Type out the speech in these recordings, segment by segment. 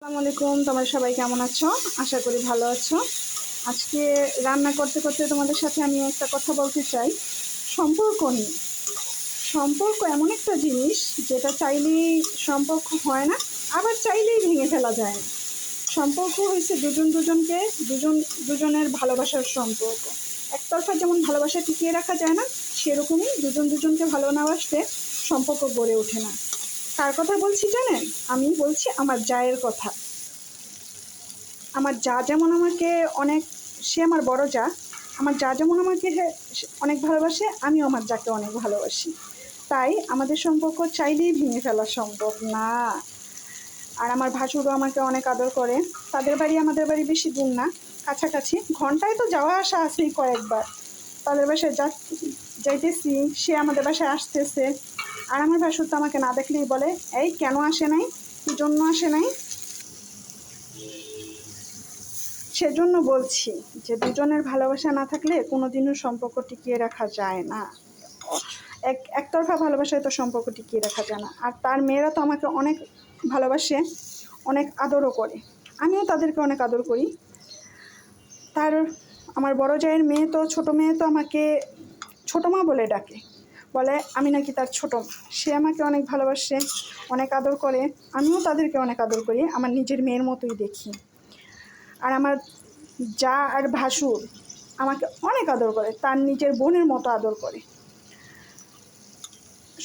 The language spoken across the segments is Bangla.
আসসালামু আলাইকুম, তোমরা সবাই কেমন আছো? আশা করি ভালো আছো। আজকে রান্না করতে করতে তোমাদের সাথে আমি একটা কথা বলতে চাই, সম্পর্ক নিয়ে। সম্পর্ক এমন একটা জিনিস যেটা চাইলেই সম্পর্ক হয় না, আবার চাইলেই ভেঙে ফেলা যায় না। সম্পর্ক হয়েছে দুজনের ভালোবাসার সম্পর্ক। একতরফা যেমন ভালোবাসা টিকিয়ে রাখা যায় না, সেরকমই দুজনকে ভালো না বাসলে সম্পর্ক গড়ে ওঠে না। কার কথা বলছি জানেন? আমি বলছি আমার জায়ের কথা। আমার যা যেমন আমাকে অনেক, সে আমার বড় যা, আমার যা যেমন আমাকে অনেক ভালোবাসে, আমিও আমার যাকে অনেক ভালোবাসি। তাই আমাদের সম্পর্ক চাইলেই ভেঙে ফেলা সম্ভব না। আর আমার ভাসুরও আমাকে অনেক আদর করে। তাদের বাড়ি আমাদের বাড়ি বেশি দূর না, কাছাকাছি, ঘন্টায় তো যাওয়া আসা আছেই কয়েকবার। তাদের বাসায় যাইতেছি, সে আমাদের বাসায় আসতেছে। আর আমার ভাসুর তো আমাকে না দেখলেই বলে, এই কেন আসে নাই, কি জন্য আসে নাই। সেজন্য বলছি যে দুজনের ভালোবাসা না থাকলে কোনোদিনও সম্পর্ক টিকিয়ে রাখা যায় না। একতরফা ভালোবাসায় তো সম্পর্ক টিকিয়ে রাখা যায় না। আর তার মেয়েরা তো আমাকে অনেক ভালোবাসে, অনেক আদরও করে, আমিও তাদেরকে অনেক আদর করি। তার আমার বড় জায়ের মেয়ে তো, ছোটো মেয়ে তো আমাকে ছোটো মা বলে ডাকে, বলে আমি নাকি তার ছোটো মা। সে আমাকে অনেক ভালোবাসে, অনেক আদর করে, আমিও তাদেরকে অনেক আদর করি, আমার নিজের মেয়ের মতোই দেখি। আর আমার যা আর ভাসুর আমাকে অনেক আদর করে, তার নিজের বোনের মতো আদর করে।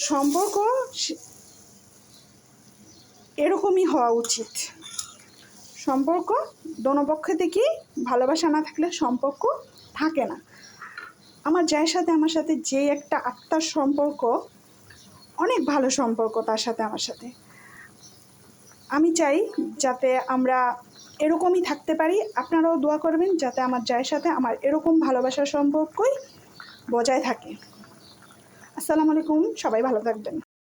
সম্পর্ক এরকমই হওয়া উচিত। সম্পর্ক দোনো পক্ষে থেকেই ভালোবাসা না থাকলে সম্পর্ক থাকে না। আমার জায়ের সাথে আমার সাথে যে একটা আত্মার সম্পর্ক, অনেক ভালো সম্পর্ক তার সাথে আমার সাথে। আমি চাই যাতে আমরা এরকমই থাকতে পারি। আপনারাও দোয়া করবেন যাতে আমার জায়ের সাথে আমার এরকম ভালোবাসার সম্পর্কই বজায় থাকে। আসসালামু আলাইকুম, সবাই ভালো থাকবেন।